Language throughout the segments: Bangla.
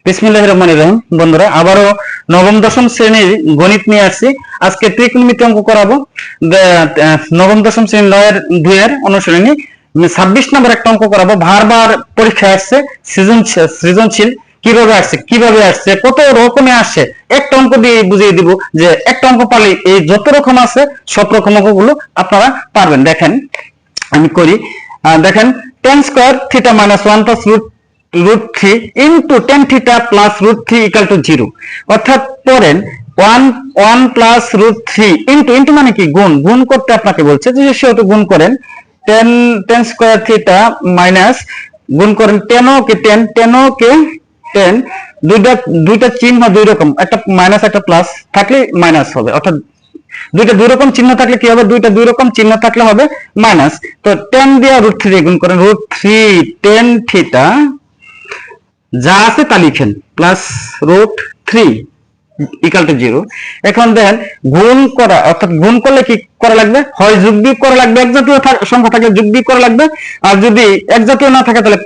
বিসমিল্লাহির রহমানির রহিম। বন্ধুরা, আবারও নবম দশম শ্রেণীর গণিত নিয়ে আসছি। আজকে ত্রিকোণমিতি অঙ্ক করাবো। নবম দশম শ্রেণীর 2 এর অনুশীলনী 26 নম্বর একটা অঙ্ক করাবো। বারবার পরীক্ষা আসছে সৃজনশীল কিভাবে আসছে কত রকমে আসছে, একটা অঙ্ক দিয়ে বুঝিয়ে দিব যে একটা অঙ্ক পারলে এই যত রকম আছে সব রকম অঙ্কগুলো আপনারা পারবেন। দেখেন আমি করি। দেখেন tan square theta minus 1 plus root 3 into tan theta plus root 3 equal to 0। অর্থাৎ পড়েন 1 প্লাস রুট 3 ইন্টু মানে কি গুণ করতে আপনাকে বলছে যে সেহেতু গুণ করেন tan স্কয়ার থিটা মাইনাস গুণ করেন tan কে 10 দুইটা চিহ্ন দুই রকম, একটা মাইনাস একটা প্লাস থাকলে মাইনাস হবে। অর্থাৎ দুইটা দুই রকম চিহ্ন থাকলে কি হবে, দুইটা দুই রকম চিহ্ন থাকলে হবে মাইনাস। তো tan দিয়ে রুট 3 গুণ করেন রুট 3 tan থিটা যা আছে তা লিখেন প্লাস রুট 3 ইকুয়াল টু 0। এখন দেখেন গুণ করা, অর্থাৎ গুণ করলে কি করা লাগবে, হয় যোগ বিয়োগ করা লাগবে, এক জাতীয় সংখ্যা থাকলে যোগ বিয়োগ করা লাগবে, আর যদি এক জাতীয় না থাকে তাহলে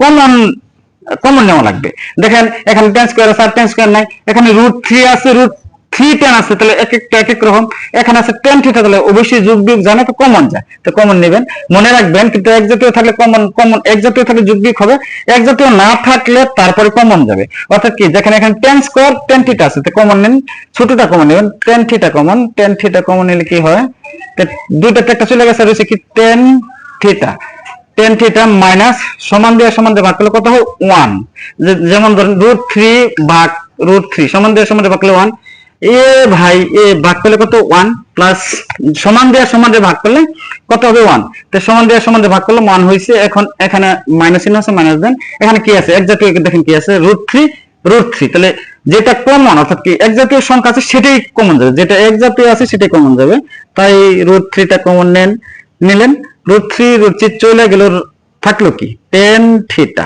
কমন নেওয়া লাগবে। দেখেন এখানে tan স্কয়ার আছে আর tan স্কয়ার নাই, এখানে রুট 3 আছে রুট 3 tan আছে, তাহলে এক এক রকম। এখানে আছে tan থিটা, তাহলে অবশ্যই যোগ বিয়োগ জানে তো কমন যায়, তো কমন নেবেন। মনে রাখবেন কিন্তু এক জাতীয় থাকলে কমন এক জাতীয় থাকলে যোগ বিয়োগ হবে, এক জাতীয় না থাকলে তারপরে কমন যাবে। অর্থাৎ কি, যেখানে এখানে tan স্কয়ার tan থিটা আছে তো কমন নেন, ছোটটা কমন নেবেন, tan থিটা কমন নিলে কি হয়, দুইটাতে একটা চলে গেছে, রয়েছে কি tan থিটা মাইনাস সমান দিয়ে ভাগ করলে কত হয় 1। যেমন ধরেন রুট 3 ভাগ রুট 3 সমান দিয়ে ভাগ করলে 1। এ ভাই এ ভাগ করলে কত 1 প্লাস সমান দিয়ে ভাগ করলে কত হবে 1। তো সমান দিয়ে ভাগ করলে 1 হইছে। এখন এখানে মাইনাস চিহ্ন আছে, মাইনাস দেন। এখানে কি আছে, এক জাতীয় দেখেন কি আছে রুট 3। তাহলে যেটা কমন, অর্থাৎ কি এক জাতীয় সংখ্যা আছে সেটাই কমন যাবে, যেটা এক জাতীয় আছে সেটাই কমন যাবে। তাই রুট 3টা কমন নিলেন। রুট 3 চলে গেল, থাকলো কি tan থিটা।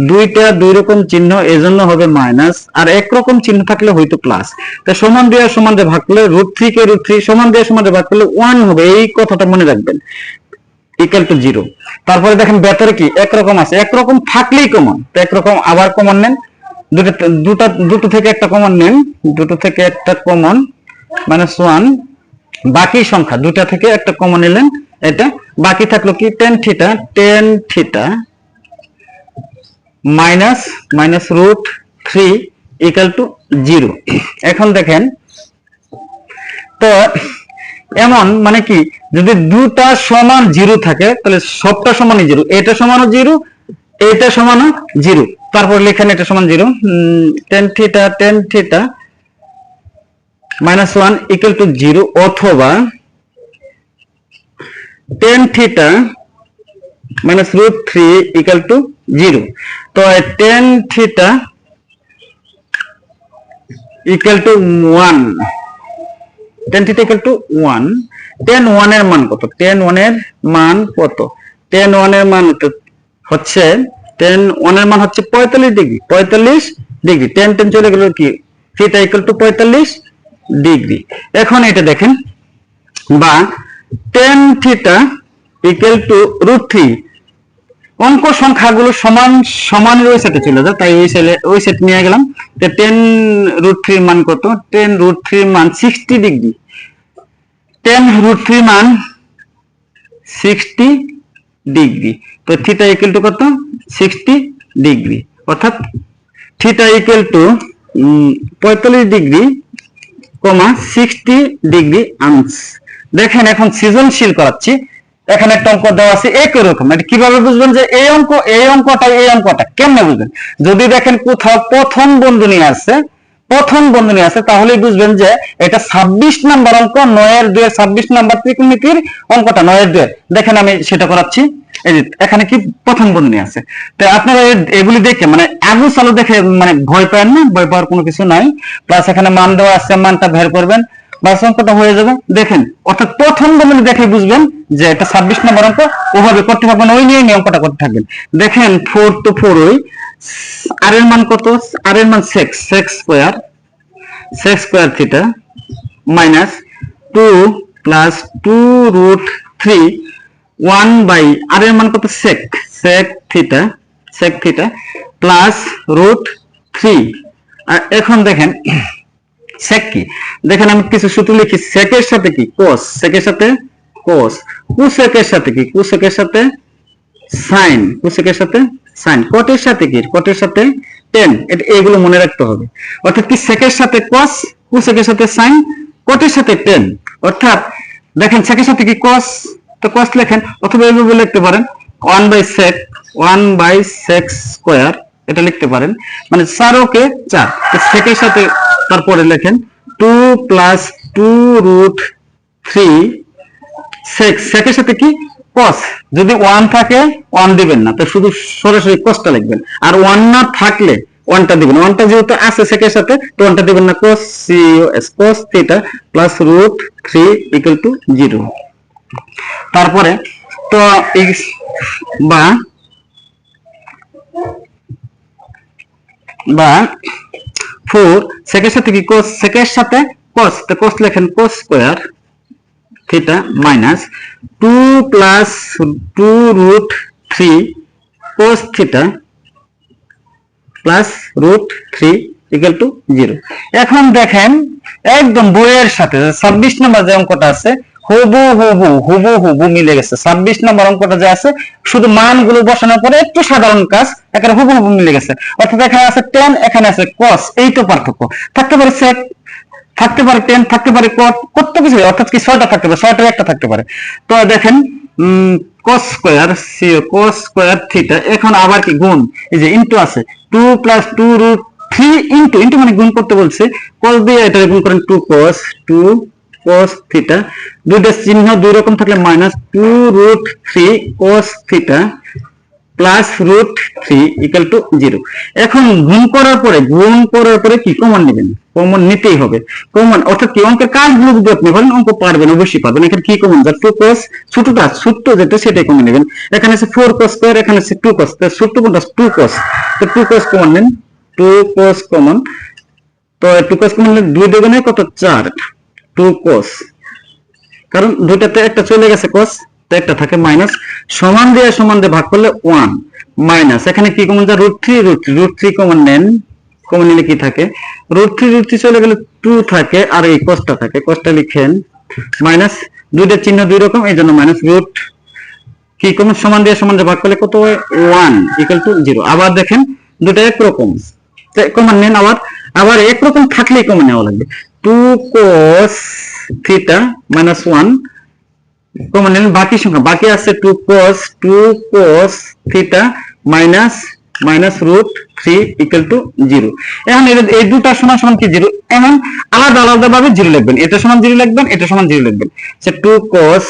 দুইটা দুই রকম চিহ্ন এজন্য হবে মাইনাস, আর একরকম চিহ্ন থাকলে হয়তো প্লাস। তো সমান দিয়ে ভাগ করলে রুট 3 কে রুট 3 সমান দিয়ে ভাগ করলে 1 হবে, এই কথাটা মনে রাখবেন, ইকুয়াল টু 0। তারপরে দেখেন ভেতরে কি একরকম আছে, একরকম থাকলেই কমন, তো একরকম আবার কমন নেন, দুটো থেকে একটা কমন নেন, -1 বাকি সংখ্যা দুটা থেকে একটা কমন নিলেন, এটা বাকি থাকলো কি tan theta minus root 3 equal to 0। এখন দেখেন তো এমন মানে কি, যদি দুটা সমান 0 থাকে তাহলে সবটা সমানই 0, এটা সমানও 0 এটা সমানও 0। তারপর লেখেন এটা সমান 0, tan থিটা -1 ইকুয়াল টু 0, অথবা tan theta minus root 3 equal to 0। তো tan theta equal to 1, tan theta equal to 1। tan 1 এর মান কত, tan 1 এর মান হচ্ছে 45 ডিগ্রি। tan চলে গেল কি, থিটা ইকুয়াল টু 45 ডিগ্রি। এখন এটা দেখেন, বা tan theta equal to root 3, অঙ্ক সংখ্যাগুলো সমান ওই সেটে চলে যায়, তাই ওই সেট নিয়ে গেলাম। তো tan রুট 3 মান কত, tan রুট 3 মান 60 ডিগ্রি। tan রুট 3 মান 60 ডিগ্রি। তো থিটা ইকুয়াল টু কত, 60 ডিগ্রি। অর্থাৎ theta equal to 45 degree, 60 degree আনস। দেখেন এখন সৃজনশীল করাচ্ছি। এখানে একটা অঙ্ক দেওয়া আছে একই রকম, এটা কিভাবে বুঝবেন যে এই অঙ্কটা কেমনে বুঝবেন, যদি দেখেন কোথাও প্রথম বন্ধনী আছে তাহলেই বুঝবেন যে এটা 26 নাম্বার অঙ্ক, 9-2 26 নাম্বার ত্রিকোণমিতির অঙ্কটা 9-2। দেখেন আমি সেটা করাচ্ছি। এই যে এখানে কি প্রথম বন্ধনী আছে, তো আপনারা এগুলি দেখে মানে আগু চালু দেখে মানে ভয় পান না, ভয় পাওয়ার কোনো কিছু নাই। প্লাস এখানে মান দেওয়া আছে, মানটা বের করবেন, বাস অঙ্কটা হয়ে যাবে। দেখেন অর্থাৎ প্রথম বন্ধনী দেখে বুঝবেন যে এটা 26 নম্বর অঙ্ক, ওভাবে করতে থাকবেন, ওই নিয়ে অঙ্কটা করতে থাকবেন। দেখেন 4 তো 4, ওই আর এর মান কত, আর এর মান sec square theta minus 2 plus 2 root 3 1 by আর এর মান কত sec থিটা প্লাস রুট 3। আর এখন দেখেন sec কি, দেখেন আমি কিছু সূত্র লিখি। sec এর সাথে কি cos, sec এর সাথে cos, cosec এর সাথে কি cosec এর সাথে sin, cosec এর সাথে sin, cot এর সাথে কি cot এর সাথে tan। এগুলো মনে রাখতে হবে। অর্থাৎ কি sec এর সাথে cos, cosec এর সাথে sin, cot এর সাথে tan। অর্থাৎ দেখেন sec এর সাথে কি cos, তো cos লেখেন, অথবা এইভাবে লিখতে পারেন 1/sec স্কয়ার, এটা লিখতে পারেন। মানে 4 ওকে 4, তো sec এর সাথে তারপরে লেখেন 2 + 2√3 sec, sec এর সাথে কি cos। যদি 1 থাকে 1 দিবেন না, তো শুধু সরাসরি cosটা লিখবেন। আর 1 না থাকলে 1টা দিবেন। 1টা যেহেতু আছে sec এর সাথে, তো 1টা দিবেন না। cos cos θ + √3 = 0। তারপরে তো বা 4 sec এর সাথে কি cos, sec এর সাথে cos, তো cos লেখেন cos স্কয়ার θ মাইনাস 2 + 2√3 cos θ + √3 = 0। এখন দেখেন একদম বইয়ের সাথে 26 নম্বর যে অঙ্কটা আছে হুবহু মিলে গেছে। 26 নম্বর অঙ্কটা যে আছে শুধু মানগুলো বসানোর পরে একটু সাধারণ কাজ, এখানে হুবহু মিলে গেছে। অর্থাৎ এখানে আছে tan, এখানে আছে cos, এই তো পার্থক্য। থাকতে পারে sec, থাকতে পারে tan, থাকতে পারে cot, কত কিছু, অর্থাৎ কি 6টা থাকতে পারে, 6টার একটা থাকতে পারে। তো দেখেন cos স্কয়ার θ, এখন আবার কি গুণ, এই যে ইনটু আছে 2 + 2√3 ইনটু মানে গুণ করতে বলছে, cos দিয়ে এটা গুণ করেন 2 cos θ, দুইটা চিহ্ন দুই রকম থাকলে মাইনাস 2√3 cos θ + √3 = 0। এখন গুণ করার পরে কি কমন নেবেন, কমন নিতেই হবে। কমন অর্থাৎ কি অঙ্কের কাজগুলো যদি আপনি করেন অঙ্ক পারবেন, অবশ্যই পারবেন। এখানে কি কমন যা 2 cos, ছোট যেটা সেটাই কমন নেবেন। এখানে আছে 4 cos স্কয়ার, এখানে আছে 2 cos, তো ছোট কোনটা 2 cos, তো 2 cos কমন নেন, 2 cos কমন। তো 2 cos কমন নিলে 2 দুগুণে কত 4, 2 cos, কারণ দুইটাতে একটা চলে গেছে cos, তো একটা থাকে মাইনাস, সমান দিয়ে ভাগ করলে 1 মাইনাস, এখানে কি কমন যা √3 কমন নেন, কমন নিলে কি থাকে √3 চলে গেলে 2 থাকে, আর এই cosটা থাকে, cosটা লিখেন মাইনাস, দুইটা চিহ্ন দুই রকম এই জন্য মাইনাস, রুট কি কমন সমান দিয়ে ভাগ করলে কত হয় 1 = 0। আবার দেখেন দুটো একরকম, কমন নেন, আবার একরকম থাকলেই কমন নেওয়া লাগবে। 2 cos θ - 1 কমন নেন, বাকি সংখ্যা বাকি আছে 2 cos θ মাইনাস √3 = 0। এখন এই দুটো সমান কি 0, এখন আলাদা ভাবে 0 লিখবেন। এটা সমান 0 লিখবেন, এটা সমান 0 লিখবেন। সে 2 cos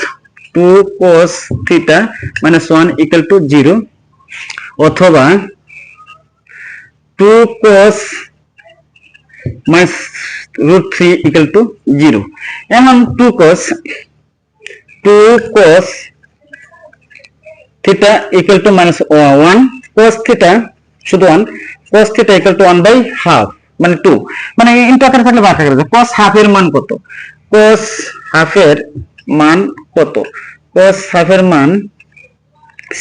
θ - 1 = 0, অথবা 2 cos √3 = 0। এখন 2 cos θ = -1, cos θ শুধু 1, cos θ = 1/2, মানে 2, মানে ইনটু আকারে থাকলে ভাগ আকারে। cos হাফ এর মান কত, cos হাফ এর মান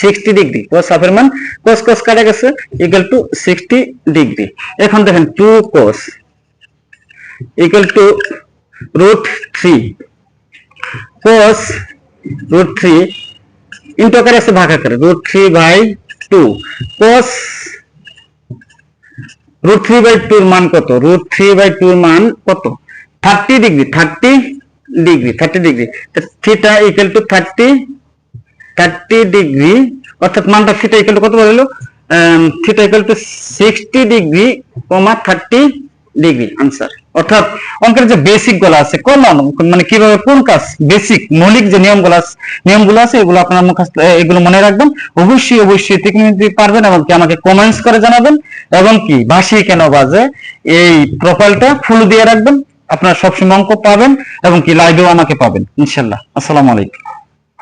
60 ডিগ্রি। cos হাফ এর মান cos কাটা গেছে = 60 ডিগ্রি। এখন দেখেন 2 cos √3, cos √3 ইনটু আকারে আছে ভাগ আকারে, √3/2, cos √3/2 এর মান কত, √3/2 এর মান কত 30 ডিগ্রি, 30 ডিগ্রি θ = 30 ডিগ্রি, অর্থাৎ মানটা θ = কত হলো, θ = 60 ডিগ্রি, 30 ডিগ্রি आंसर। অর্থাৎ অঙ্কের যে বেসিক গুলো আছে, মানে কিভাবে কোন কাজ, বেসিক মৌলিক যে নিয়মগুলো আছে এগুলো আপনারা মুখস্থ, এগুলো মনে রাখবেন। অবশ্যই টেকনিক পারবেন, এবং কি আমাকে কমেন্টস করে জানাবেন, এবং কি বাঁশি কেন বাজে এই প্রোফাইলটা ফুল দিয়ে রাখবেন। আপনারা সবসময় অঙ্ক পাবেন, এবং কি লাইভেও আমাকে পাবেন ইনশাআল্লাহ। আসসালামু আলাইকুম।